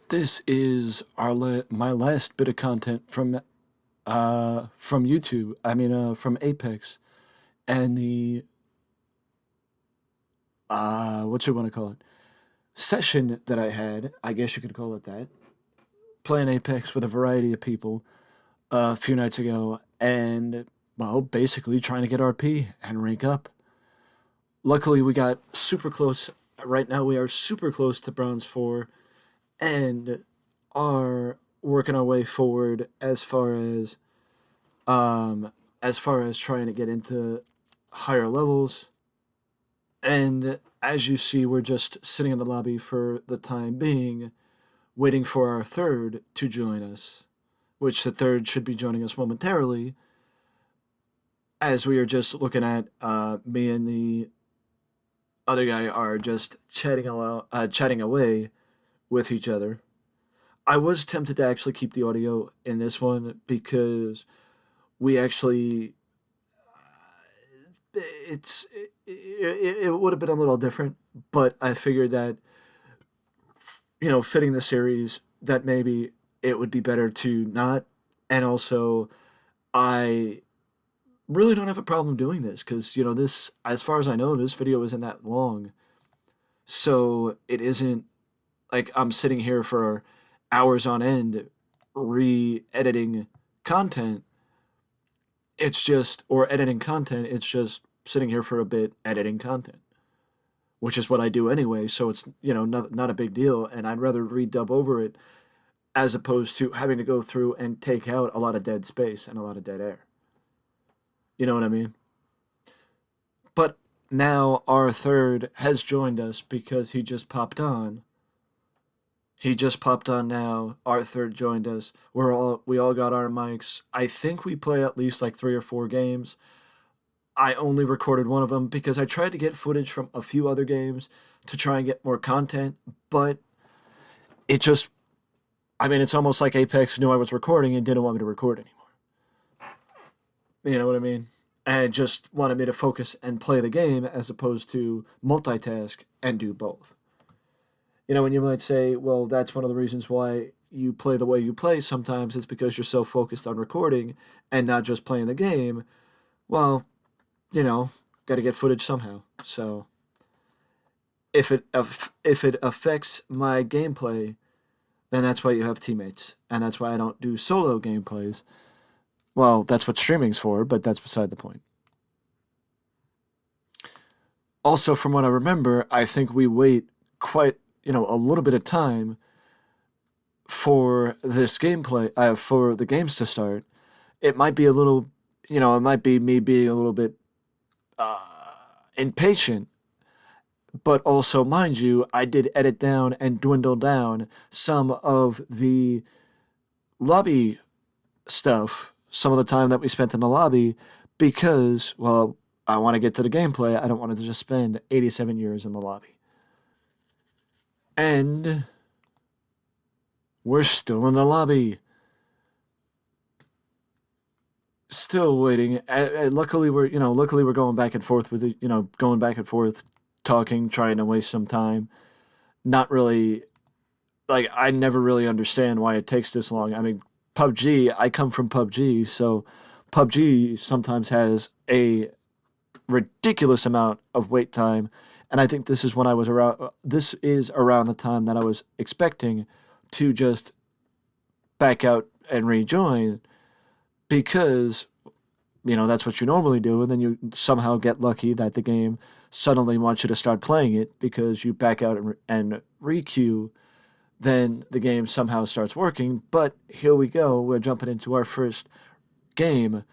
This is my last bit of content from YouTube. From Apex and the what you want to call it session that I had. I guess you could call it that. Playing Apex with a variety of people a few nights ago, and well, basically trying to get RP and rank up. Luckily, we got super close. Right now, we are super close to bronze 4, and are working our way forward as far as trying to get into higher levels. And as you see, we're just sitting in the lobby for the time being, waiting for our third to join us, which the third should be joining us momentarily, as we are just looking at me and the other guy are just chatting away with each other. I was tempted to actually keep the audio in this one because we actually it would have been a little different, but I figured that fitting the series that maybe it would be better to not, and also I really don't have a problem doing this because this, as far as I know, this video isn't that long, so it isn't like I'm sitting here for hours on end re-editing content. It's just, or editing content, it's just sitting here for a bit editing content, which is what I do anyway, so it's, not a big deal, and I'd rather redub over it as opposed to having to go through and take out a lot of dead space and a lot of dead air. You know what I mean? But now our third has joined us because he just popped on. He just popped on now. Our third joined us. We all got our mics. I think we play at least like 3 or 4 games. I only recorded one of them because I tried to get footage from a few other games to try and get more content, but it just, it's almost like Apex knew I was recording and didn't want me to record anymore. You know what I mean? And just wanted me to focus and play the game as opposed to multitask and do both. When you might say, well, that's one of the reasons why you play the way you play sometimes, it's because you're so focused on recording and not just playing the game. Well, got to get footage somehow. So if it affects my gameplay, then that's why you have teammates, and that's why I don't do solo gameplays. Well, that's what streaming's for, but that's beside the point. Also, from what I remember, I think we wait quite, a little bit of time for this gameplay, for the games to start. It might be a little, it might be me being a little bit impatient, but also, mind you, I did edit down and dwindle down some of the lobby stuff, some of the time that we spent in the lobby, because, well, I want to get to the gameplay. I don't want to just spend 87 years in the lobby. And we're still in the lobby. Still waiting. Luckily, we're going back and forth with going back and forth, talking, trying to waste some time. Not really, like, I never really understand why it takes this long. PUBG, I come from PUBG, so PUBG sometimes has a ridiculous amount of wait time, and I think this is around the time that I was expecting to just back out and rejoin, because that's what you normally do, and then you somehow get lucky that the game suddenly wants you to start playing it because you back out and re-queue. Then the game somehow starts working. But here we go, we're jumping into our first game.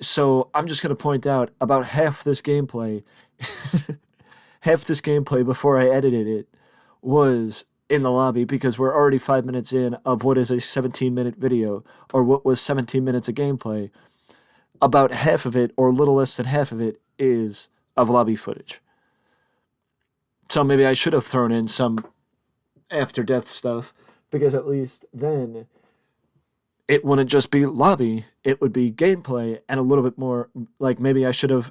So I'm just going to point out about half this gameplay, half this gameplay before I edited it, was in the lobby, because we're already 5 minutes in of what is a 17-minute video, or what was 17 minutes of gameplay. About half of it, or a little less than half of it, is of lobby footage. So maybe I should have thrown in some after death stuff, because at least then it wouldn't just be lobby, it would be gameplay and a little bit more. Like, maybe I should have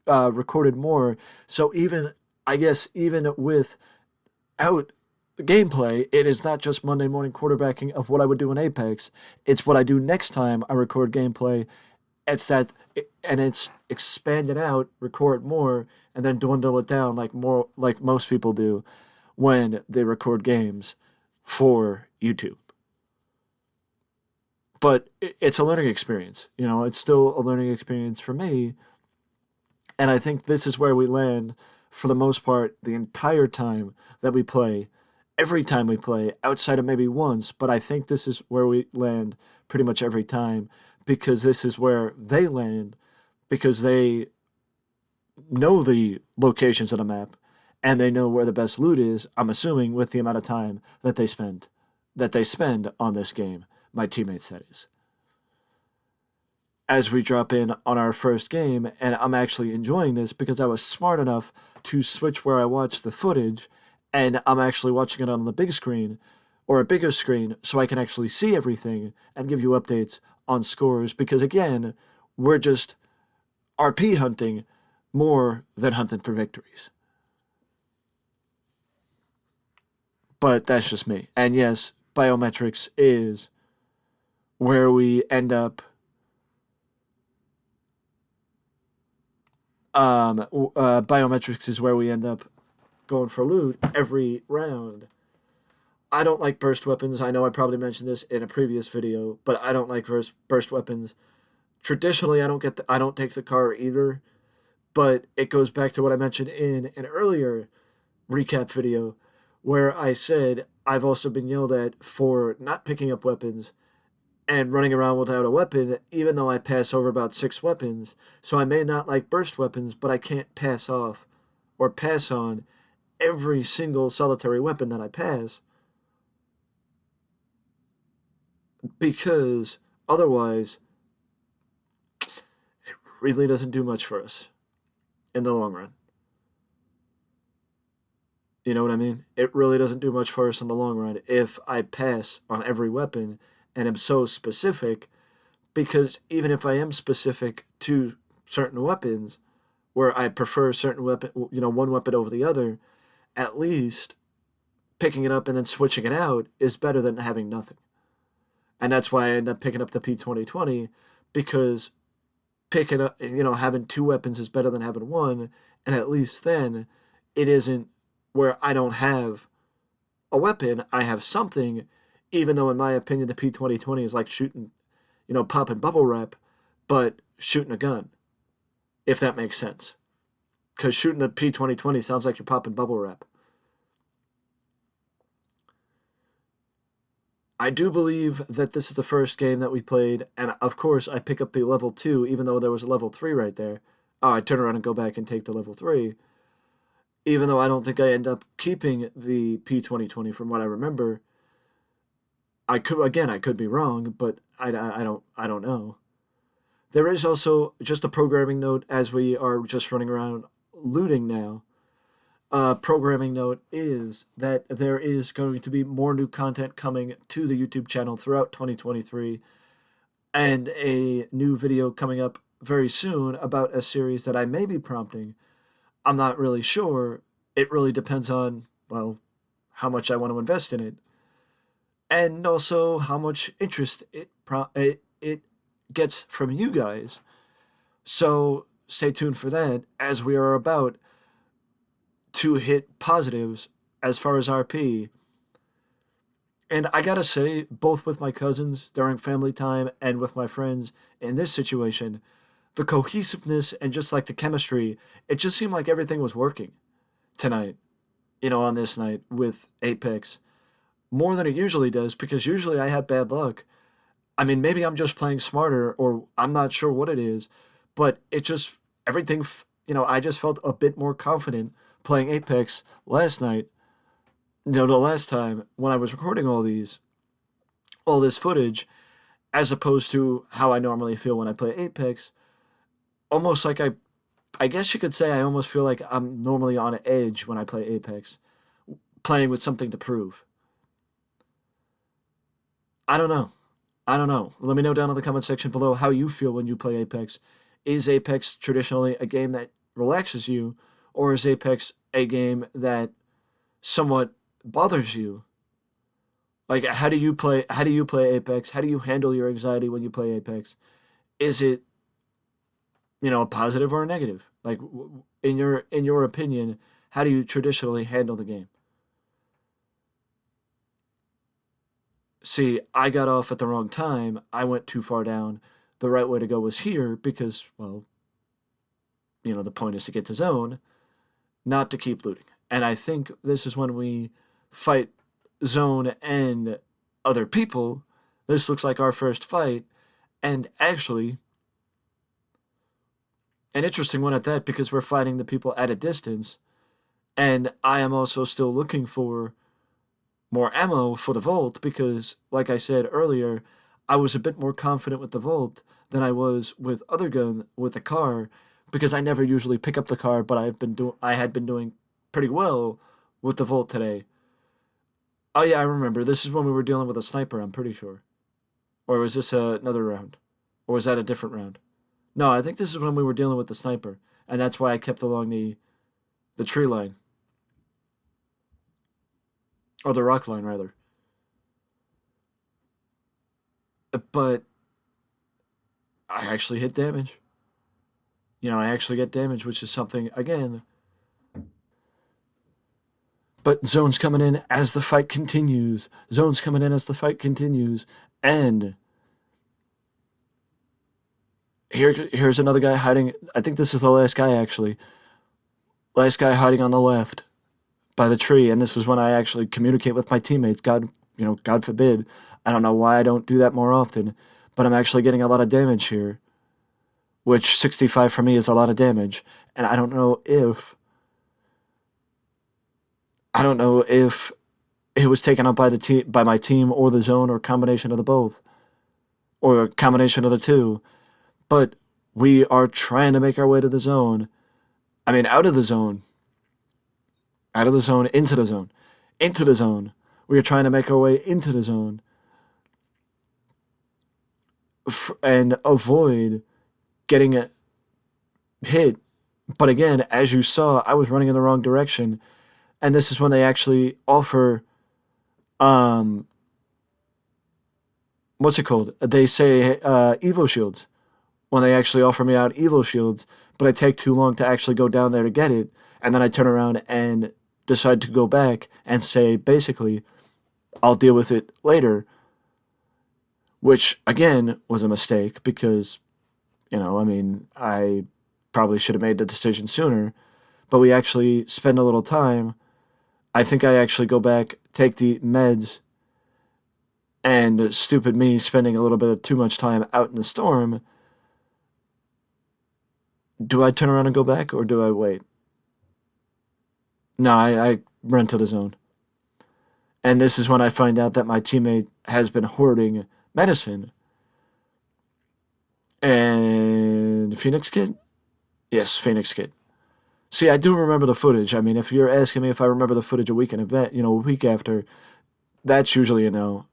recorded more, so even, I guess, even without gameplay, it is not just Monday morning quarterbacking of what I would do in Apex. It's what I do next time I record gameplay. And it's expanded out, record more, and then dwindle it down like most people do when they record games for YouTube. But it's a learning experience. It's still a learning experience for me. And I think this is where we land for the most part the entire time that we play, every time we play, outside of maybe once. But I think this is where we land pretty much every time because this is where they land because they know the locations of the map and they know where the best loot is. I'm assuming with the amount of time that they spend on this game. My teammates, that is. As we drop in on our first game, and I'm actually enjoying this because I was smart enough to switch where I watch the footage, and I'm actually watching it on the big screen or a bigger screen so I can actually see everything and give you updates on scores because, again, we're just RP hunting more than hunting for victories. But that's just me. And yes, biometrics is where we end up biometrics is where we end up going for loot every round. I don't like burst weapons. I know I probably mentioned this in a previous video, but I don't like burst weapons. Traditionally, I don't take the car either, but it goes back to what I mentioned in an earlier recap video where I said I've also been yelled at for not picking up weapons and running around without a weapon, even though I pass over about 6 weapons. So I may not like burst weapons, but I can't pass off or pass on every single solitary weapon that I pass because otherwise it really doesn't do much for us in the long run. You know what I mean? It really doesn't do much for us in the long run if I pass on every weapon and am so specific, because even if I am specific to certain weapons, where I prefer certain weapon, one weapon over the other, at least picking it up and then switching it out is better than having nothing. And that's why I end up picking up the P2020, because picking up, having 2 weapons is better than having 1, and at least then it isn't where I don't have a weapon, I have something. Even though, in my opinion, the P2020 is like shooting, popping bubble wrap, but shooting a gun, if that makes sense. Because shooting the P2020 sounds like you're popping bubble wrap. I do believe that this is the first game that we played, and of course I pick up the level 2, even though there was a level 3 right there. Oh, I turn around and go back and take the level 3. Even though I don't think I end up keeping the P2020 from what I remember. I could be wrong, but I don't know. There is also just a programming note as we are just running around looting now. Programming note is that there is going to be more new content coming to the YouTube channel throughout 2023 and a new video coming up very soon about a series that I may be prompting. I'm not really sure. It really depends on, well, how much I want to invest in it. And also how much interest it gets from you guys. So stay tuned for that as we are about to hit positives as far as RP. And I gotta say, both with my cousins during family time and with my friends in this situation, the cohesiveness and just like the chemistry, it just seemed like everything was working tonight, on this night with Apex. More than it usually does, because usually I have bad luck. I mean, maybe I'm just playing smarter, or I'm not sure what it is, but it just, everything, I just felt a bit more confident playing Apex last night, the last time when I was recording all this footage, as opposed to how I normally feel when I play Apex. Almost like I guess you could say I almost feel like I'm normally on edge when I play Apex, playing with something to prove. I don't know. Let me know down in the comment section below how you feel when you play Apex. Is Apex traditionally a game that relaxes you, or is Apex a game that somewhat bothers you. Like, how do you play Apex? How do you handle your anxiety when you play Apex? Is it, a positive or a negative? Like, in your opinion, how do you traditionally handle the game? See, I got off at the wrong time. I went too far down. The right way to go was here because, well, the point is to get to zone, not to keep looting. And I think this is when we fight zone and other people. This looks like our first fight, and actually, an interesting one at that because we're fighting the people at a distance, and I am also still looking for more ammo for the Volt because, like I said earlier, I was a bit more confident with the Volt than I was with other gun with the car because I never usually pick up the car, but I had been doing pretty well with the Volt today. Oh yeah, I remember. This is when we were dealing with a sniper. I'm pretty sure. Or was this another round? Or was that a different round? No, I think this is when we were dealing with the sniper, and that's why I kept along the tree line or the rock line rather. But I actually hit damage. I actually get damage, which is something again. But zones coming in as the fight continues. Zones coming in as the fight continues, and here's another guy hiding. I think this is the last guy actually. Last guy hiding on the left by the tree, and this is when I actually communicate with my teammates. God forbid. I don't know why I don't do that more often, but I'm actually getting a lot of damage here, which 65 for me is a lot of damage, and I don't know if it was taken up by the team by my team or the zone or a combination of the both or a combination of the two, but we are trying to make our way to the zone. I mean, out of the zone, into the zone, into the zone. We are trying to make our way into the zone and avoid getting hit. But again, as you saw, I was running in the wrong direction, and this is when they actually offer, um, what's it called? They say Evo shields when they actually offer me out Evo shields, but I take too long to actually go down there to get it, and then I turn around and decide to go back and say basically I'll deal with it later, which again was a mistake because I mean I probably should have made the decision sooner, but we actually spend a little time. I think I actually go back, take the meds, and stupid me spending a little bit of too much time out in the storm. Do I turn around and go back or do I wait? No, I run to the zone. And this is when I find out that my teammate has been hoarding medicine. And Phoenix Kid? Yes, Phoenix Kid. See, I do remember the footage. I mean, if you're asking me if I remember the footage a week in event, a week after, that's usually a no.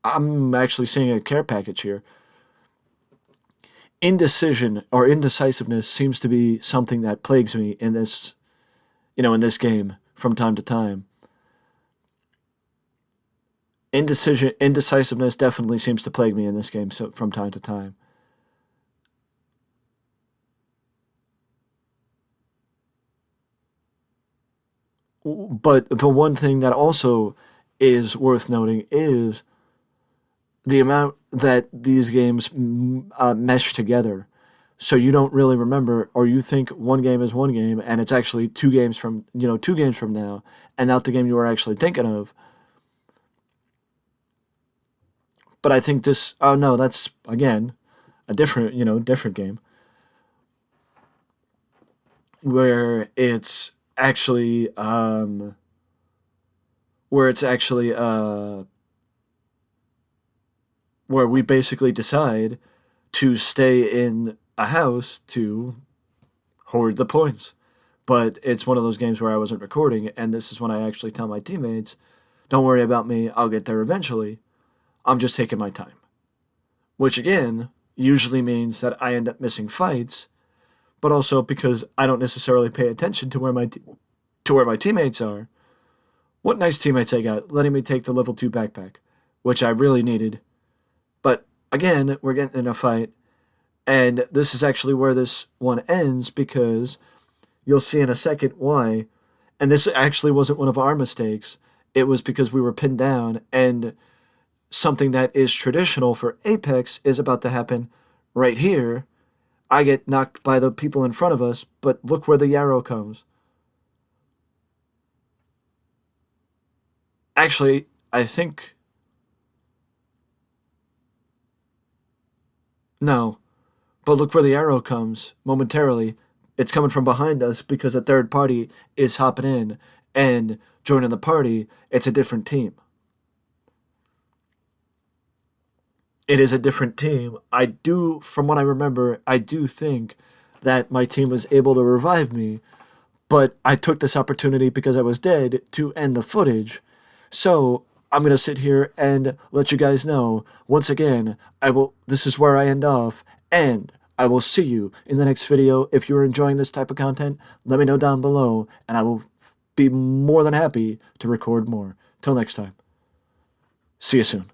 I'm actually seeing a care package here. Indecision or indecisiveness seems to be something that plagues me in this game from time to time. Indecisiveness definitely seems to plague me in this game so, from time to time. But the one thing that also is worth noting is the amount that these games mesh together. So you don't really remember, or you think one game is one game, and it's actually 2 games from now, and not the game you were actually thinking of. But I think this. Oh no, that's again a different game where it's actually where we basically decide to stay in a house to hoard the points. But it's one of those games where I wasn't recording, and this is when I actually tell my teammates, "Don't worry about me. I'll get there eventually. I'm just taking my time." Which again usually means that I end up missing fights, but also because I don't necessarily pay attention to where my teammates are. What nice teammates I got, letting me take the level 2 backpack, which I really needed. But again, we're getting in a fight, and this is actually where this one ends, because you'll see in a second why. And this actually wasn't one of our mistakes. It was because we were pinned down, and something that is traditional for Apex is about to happen right here. I get knocked by the people in front of us, but look where the arrow comes. Actually, I think... No. But look where the arrow comes momentarily. It's coming from behind us because a third party is hopping in and joining the party. It's a different team. It is a different team. I do, from what I remember, I do think that my team was able to revive me, but I took this opportunity because I was dead to end the footage. So I'm gonna sit here and let you guys know once again. This is where I end off, and I will see you in the next video. If you're enjoying this type of content, let me know down below, and I will be more than happy to record more. Till next time, see you soon.